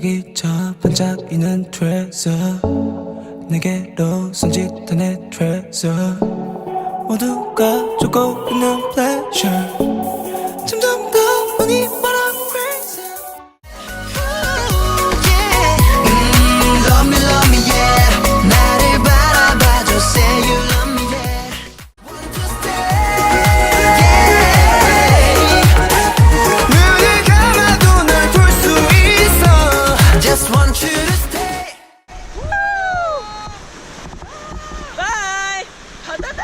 시작하기 전 반짝이는 트레저 내게로 손짓하네 트레저 모두가 쫓고 있는 pleasure 점점 더 많이 말아 crazy Love me love me yeah 나를 바라봐줘 say you love me yeah Want to stay yeah 눈을 감아도 널 볼 수 있어 Just want you to stay Bye! 하다다!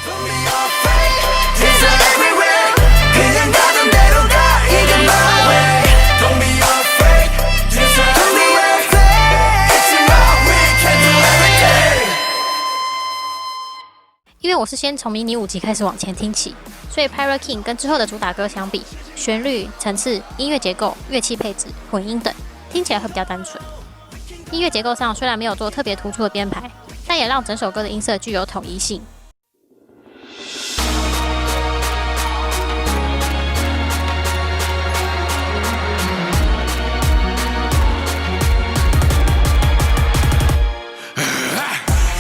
Don't be afraid Things are everywhere 그냥 가던 대로 가 이건 my way Don't be afraid Things are everywhere It's in my way Can do everything 因为我是先从迷你5集开始往前听起，所以 Pirate King 跟之后的主打歌相比，旋律、层次、音乐结构、乐器配置、混音等，听起来会比较单纯。音乐结构上虽然没有做特别突出的编排，但也让整首歌的音色具有统一性。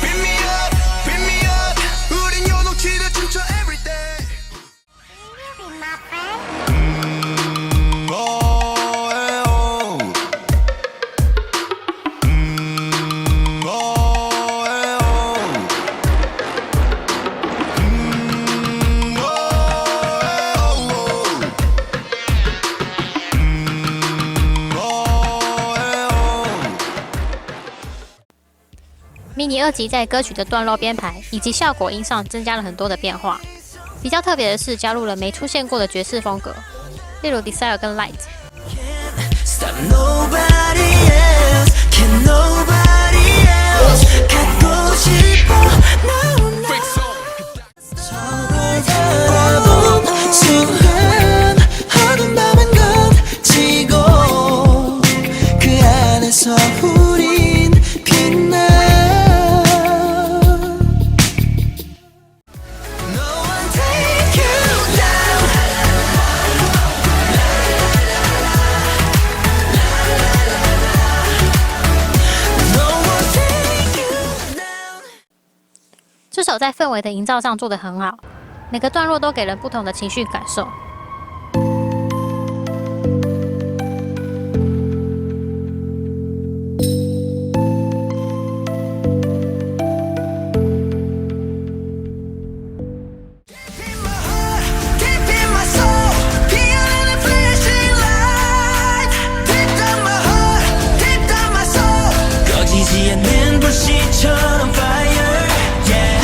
Pick me up, pick me up 우린 요동치듯 춤춰 every day迷你2集在歌曲的段落编排以及效果音上增加了很多的变化。比较特别的是加入了没出现过的爵士风格，例如 Desire 跟 Light。 Stop nobody else Can nobody else 갖고 싶어 No no 서로를 바라본 순간 어두운 밤은 거치고 그 안에서 우린 빛나 No one take you down No one take you down 这首在氛围的营造上做得很好，每个段落都给人不同的情绪感受。In my heart, deep in my soul, feeling a flashing light. Deep down my heart, deep down my soul. 꺼지지 않는 불씨처럼 fire, yeah.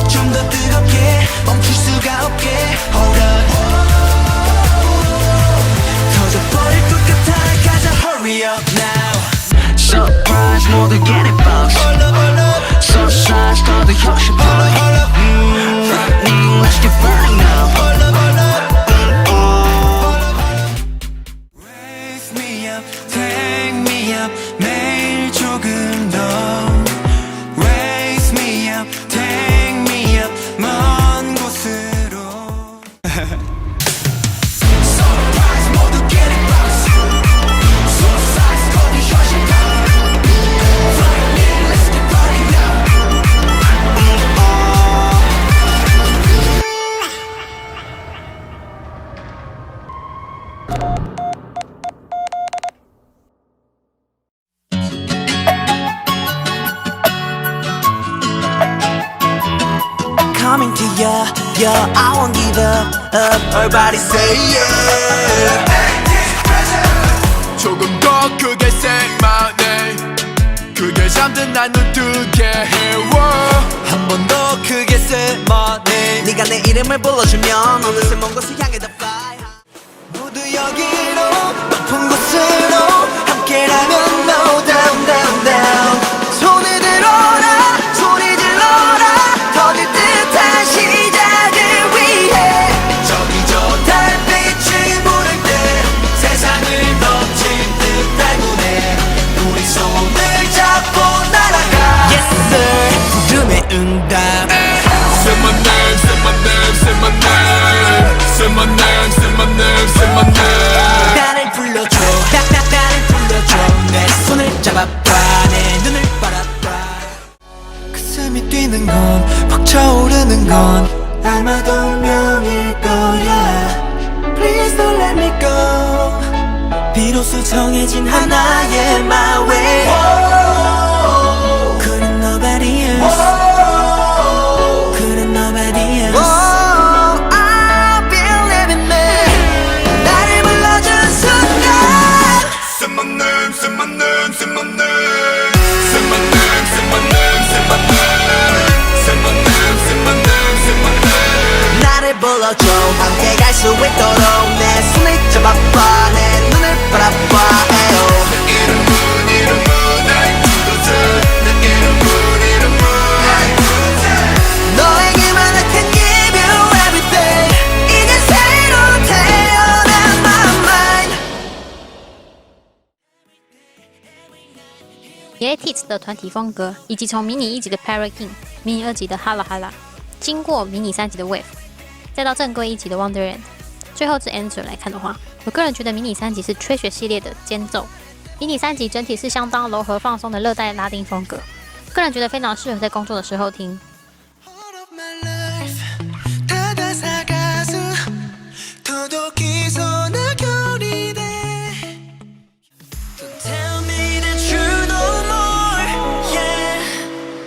좀 더 뜨겁게 멈출 수가 없게 hold on. 터져버릴 것 같아 가자 hurry up now. Surprise 모두 get it box. So size 더더 혁신 Lightning let's get burning now. Raise me up, take me up 매일 조금 더 Raise me up, take me up 먼 곳으로 Surprise 모두 get it box. So size 더더 혁신 Lightning let's get burning now. Coming to ya, yeah, I won't give up, everybody say yeah. 조금 더 크게 say my name 그게 잠든 날 눈 뜨게 해워 한 번 더 크게 say my name 네가 내 이름을 불러주면 어느새 먼 곳을 향해 더 fly high. 모두 여기로 높은 곳으로 함께라면 no down down down 손을 들어라 소리 질러라 터질 듯한 시작을 위해 저기 저 달빛이 부를 때 세상을 덮친 듯한 군에 우리 손을 잡고 날아가 Yes sir 부름의 응답 Say my name, say my name, say my name Say my name my name, say my name. 나를 불러줘 나를 불러줘 내 손을 잡아봐 내 눈을 바라봐 가슴이 뛰는 건 벅차오르는 건 아마도 운명일 거야 Please don't let me go 비로소 정해진 하나의 my way couldn't nobody else couldn't nobody else I believe in me 나를 불러준 순간 Say my name, say my name, say my name. Say my name, say my name, say my name. Say my name, say my name, say my name. 나를 불러줘 함께 갈 수 있도록 내 손을 잡아봐 내 눈을 바라봐 내 이름은 나의 그곳에 내 이름은 너에게만 I can give you everything 이제 새로 태어난 my mind 也 Tits 的团体风格，以及从迷你1集的 Pirate King、迷你2集的 Hala Hala， 经过迷你3集的 Wave， 再到正规1集的 Wonderland， 最后至 Enter 来看的话，我个人觉得迷你3集是吹雪系列的间奏，迷你3集整体是相当柔和放松的热带拉丁风格，个人觉得非常适合在工作的时候听。 All of my life 다가서가서 더더기서 나결이 돼 Don't tell me that you're no more yeah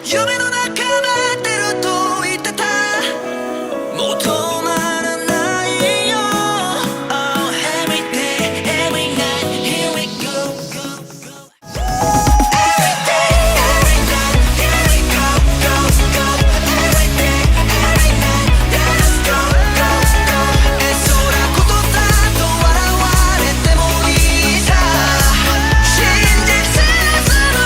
유배도 나가만 대로 또 있다 다 모두 말은 나이요 Oh every day every night here we go Every day every night here we go Every day every night let us go Es hora 고통도 와라와래 때문이다 신짓스스로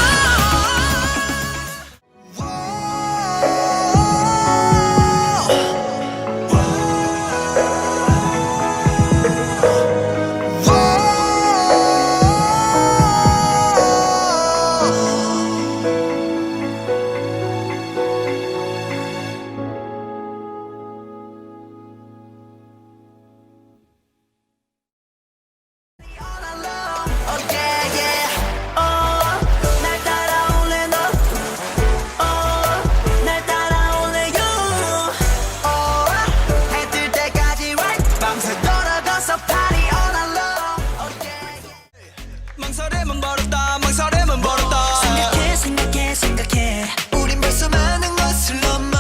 Oh yeah yeah 날 따라올래 너 날 따라올래 you 해 뜰 때까지 right 밤새 돌아가서 party all night long Oh yeah yeah 망설임은 버렸다 망설임은 버렸다 생각해 우린 벌써 많은 것을 넘어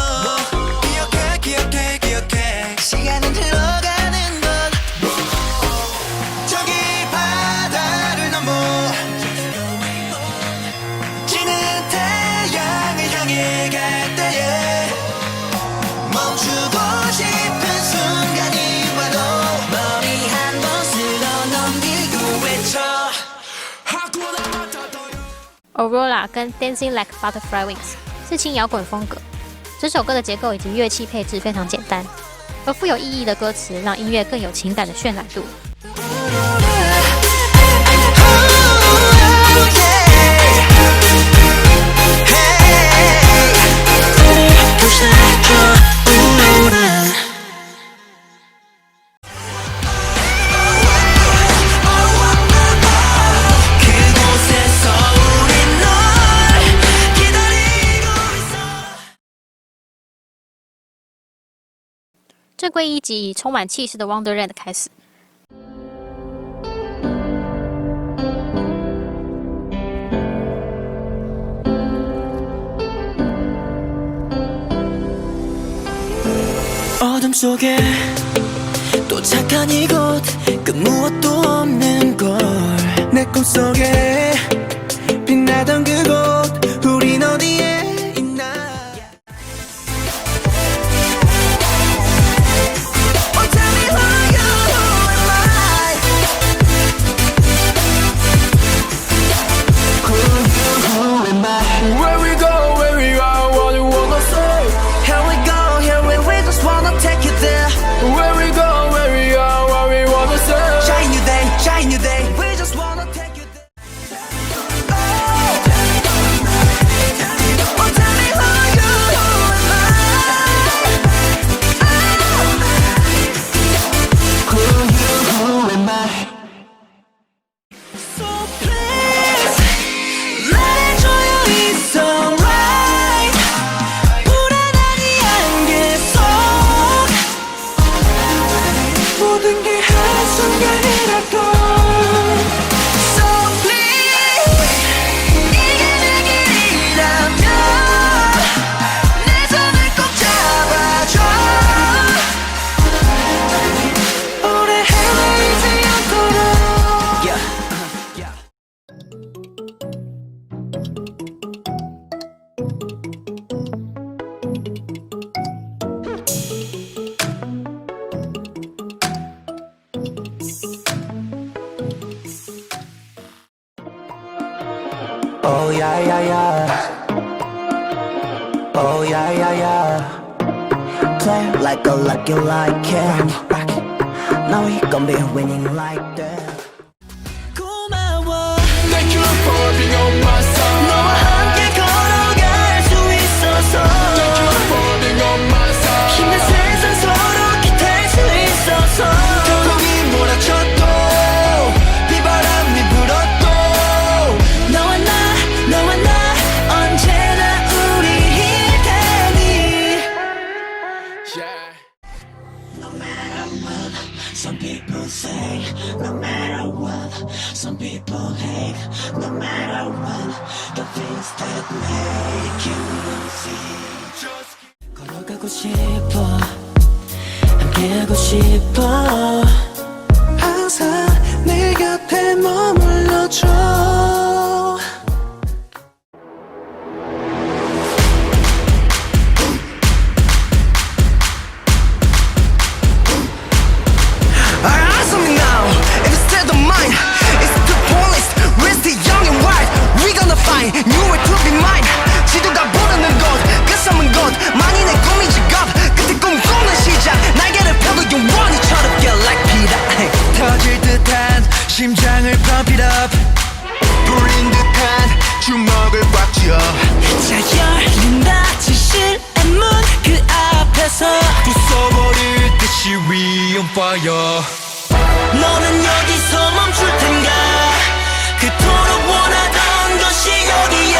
기억해 시간은 흘러가는 것 저기 바다를 넘어 지는 태양을 향해 갈 때에 멈추고 싶은 순간이 와도 머리 한 번 쓸어 넘기고 외쳐 Aurora 跟 Dancing Like Butterfly Wings 是轻摇滚风格，这首歌的结构以及乐器配置非常简单，而富有意义的歌词让音乐更有情感的渲染度。 그곳에서 우린 널 기다리고 있어 正规1集以充满气势的 Wonderland 开始， 어둠 속에 또 착한 이곳 그 무엇도 없는 걸 내 꿈속에 빛나던 그곳 우린 어디에 있나 Oh tell me who you am I Who am I Where we go, where we are, what you wanna say? Here we go, here we just wanna take you there Where we go, where we are, what we wanna say? Shine you day, we just wanna take you there 모든 게 한순간이라고 So please 이게 내 길이라면 내 손을 꼭 잡아줘 오래 헤매이지 않도록 Oh yeah yeah yeah Oh yeah yeah yeah Play like a lucky like him Now we gon' be winning like that 고마워 Thank you for being on my side. 너와 함께 걸어갈 수 있어서 Thank you for being on my side. 힘든 세상 서로 기댈 수 있어서 태풍이 몰아쳐도 비바람이 불어도 너와 나 언제나 우리일 테니 Yeah. Some people say no matter what Some people hate no matter what The things that make you see 걸어가고 싶어 함께하고 싶어 항상 내 곁에 머물러줘 Answer me now, if it's still the mind It's the police, we're still young and wild We gonna find new way to be mine 지도가 부르는 곳그 섬은 곳 많이 내 꿈이 직업 끝에 꿈꾸는 시작 날개를 펴고 영원히 철없게 like Peter 터질 듯한 심장을 pump it up 불린 듯한 주먹을 꽉 쥐어 자 열린다 지실의 문그 앞에서 부숴버릴 듯이 we on fire. 너는 여기서 멈출 텐가 그토록 원하던 것이 여기에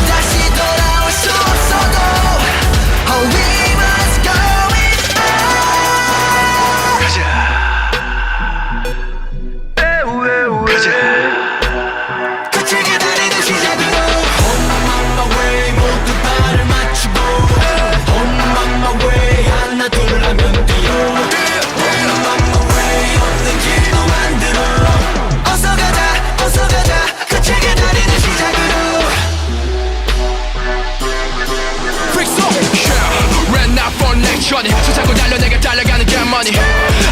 다시 돌아올 수 없어도 Oh we must go it 가자 끝을 기다리는 시작으로 On my way 모두 발을 맞추고 On my way 하나 둘 하면 뛰어 어서 가자 끝을 기다리는 시작으로 Freak song. Yeah. Ran out for next shot. 수차고 달려 내가 달려가는 get money.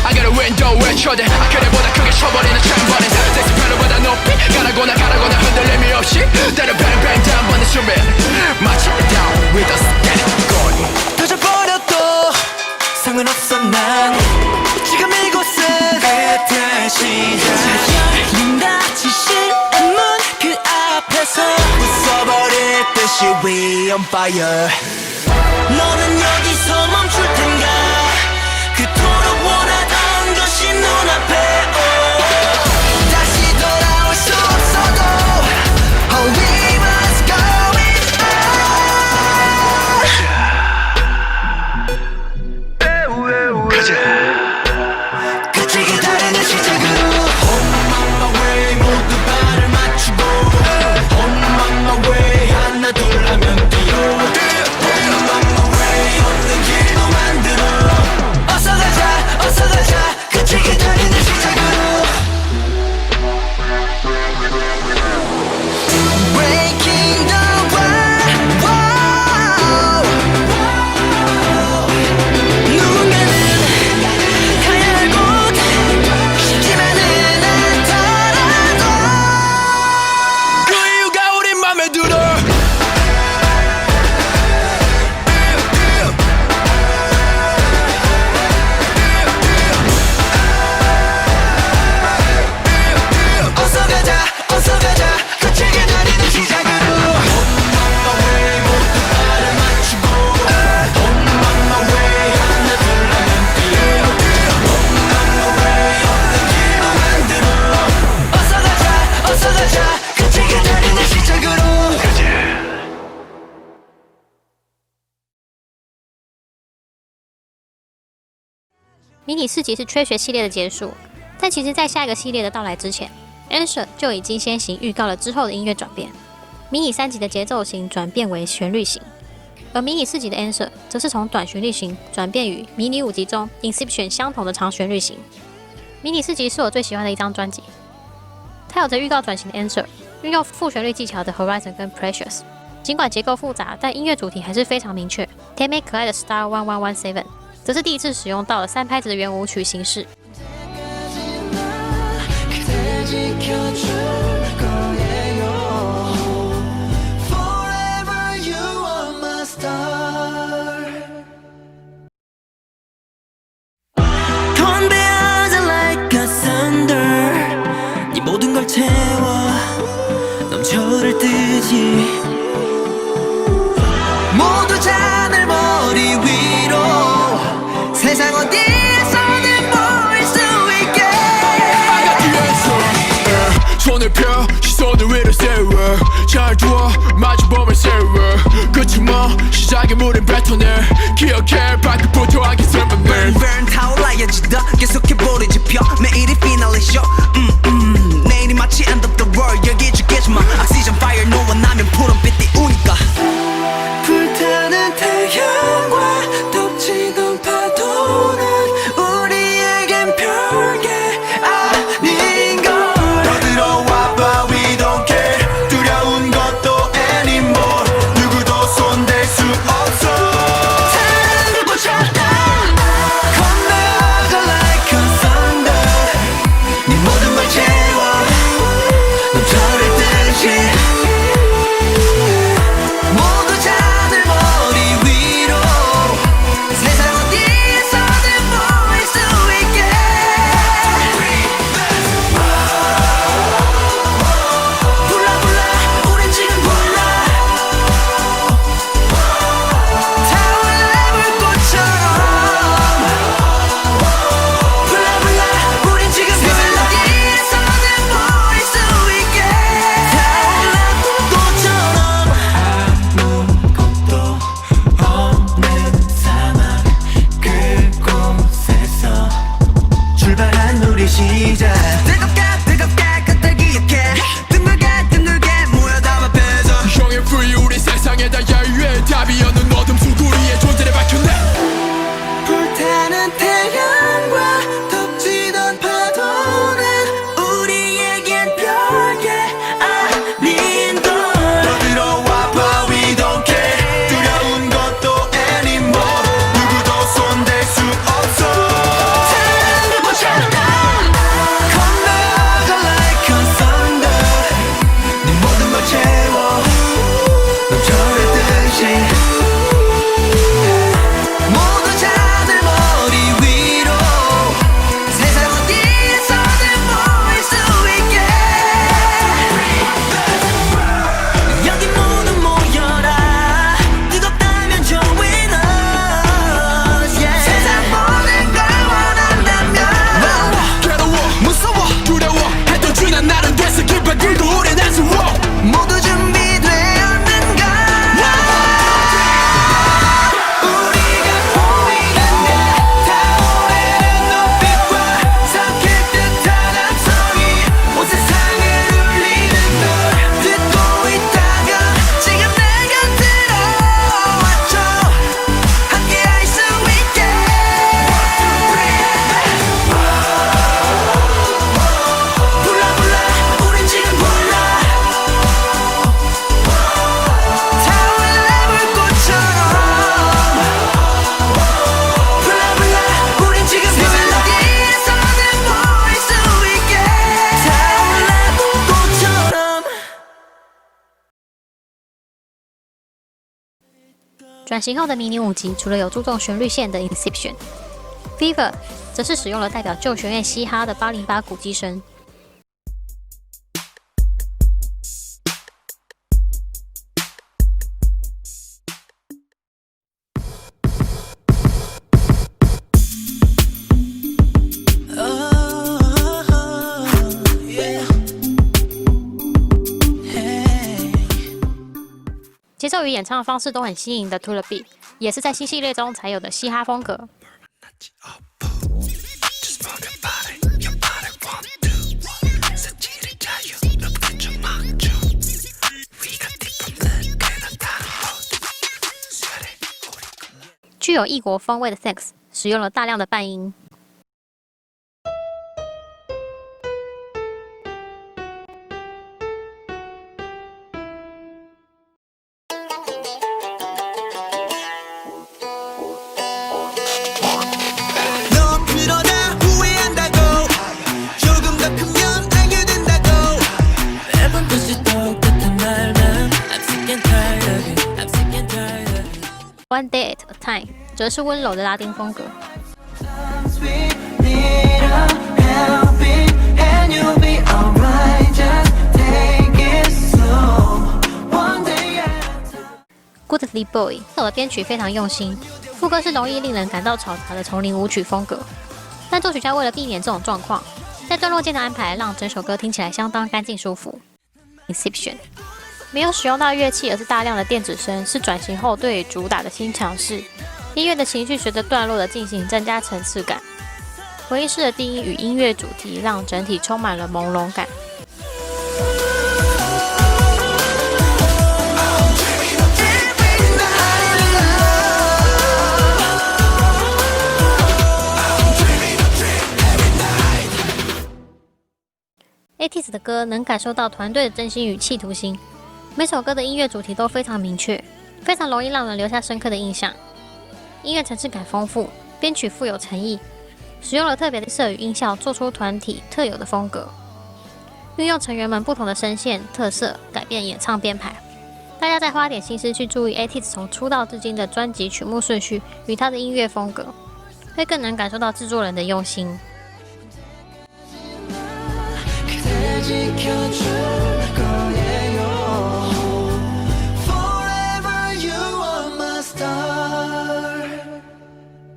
I got a window 외쳐대. 아크레보다 크게 쳐버리는 트램버린. 섹시 pedal보다 높이 가라고나 흔들림이 없이 때려 bang bang 단번에 준비. 마치 down with us get it going. 터져버려도 상관없어 난 지금 이곳은 그때 시작 열린다 지실의 문그 앞에서 부숴버릴 듯이 we on fire 너는 여기서 멈출 텐가 그토록 원하던 것이 눈앞에 다시 돌아올 수 없어도 Oh we must go it 가자 끝을 기다리는 시작으로 On my way 모두 발을 맞추고 On my way 하나 둘 하면 뛰어 迷你4集是缺学系列的结束，但其实在下一个系列的到来之前 ，Answer 就已经先行预告了之后的音乐转变。迷你3集的节奏型转变为旋律型，而迷你4集的 Answer 则是从短旋律型转变于迷你5集中 Inception 相同的长旋律型。迷你4集是我最喜欢的一张专辑，它有着预告转型的 Answer， 运用副旋律技巧的 Horizon 跟 Precious。尽管结构复杂，但音乐主题还是非常明确。甜美可爱的 Star 1117则是第一次使用到了3拍子的圆舞曲形式。모두 자들 머리 위로 세상 어디에서든 보일 수 있게 I got the answer. 손을 펴 시선을 위로 세워 잘 두어 마주보면 세워 끝이 뭐 시작의 물은 뱉어내 기억해 발끝부터 하기 설명을 Burn 타올라야지 더 계속해버리지 펴 매일이 피날레 쇼 내일이 마치 end of the world 여기 죽겠지만 Oxygen fire 노원나면 푸른빛 띄우니까 불타는 태양과 덮치던 파도는 우리에겐 별게 아닌걸 더 들어와봐 we don't care 두려운 것도 anymore 누구도 손댈 수 없어 다른 곳이었다 건너가 like a thunder 네 모든 걸 채워 넘쳐를 듯이 시작 뜨겁게 그때 기억해 둥글게 모여담아 배서 형의 free 우리 세상에다 야유해 답이 없는 어둠 속 우리의 존재를 밝혀내 불타는 태양과 덮치던 파도는 우리에겐 별게 아닌걸 더 들어와봐 we don't care 두려운 것도 anymore 누구도 손댈 수 없어 모두 준비되었는가 우리가 보이는데 타오르는 눈빛과 섞일 듯한 함성이 온 세상을 울리는 걸 듣고 있다가 지금 내 곁으로 왔죠 함께 할 수 있게 불러 우린 지금 불러转型后的迷你5集，除了有注重旋律线的 Inception，Fever 则是使用了代表旧学院嘻哈的808鼓机声。节奏与演唱的方式都很新颖的 To the Beat， 也是在新系列中才有的嘻哈风格。有异国风味的 sax 使用了大量的半音。One Day at a Time 则是温柔的拉丁风格。Goodly Boy 这首的编曲非常用心，副歌是容易令人感到嘈杂的丛林舞曲风格，但作曲家为了避免这种状况，在段落间的安排让整首歌听起来相当干净舒服。Inception 没有使用到乐器，而是大量的电子声，是转型后对主打的新尝试。音乐的情绪随着段落的进行增加层次感，回音式的低音与音乐主题让整体充满了朦胧感。ATEEZ 的歌能感受到团队的真心与企图心，每首歌的音乐主题都非常明确，非常容易让人留下深刻的印象。音乐层次感丰富，编曲富有诚意，使用了特别的色与音效，做出团体特有的风格，运用成员们不同的声线特色，改变演唱编排。大家再花点心思去注意 ATEEZ 从出道至今的专辑曲目顺序与他的音乐风格，会更能感受到制作人的用心。 지켜줘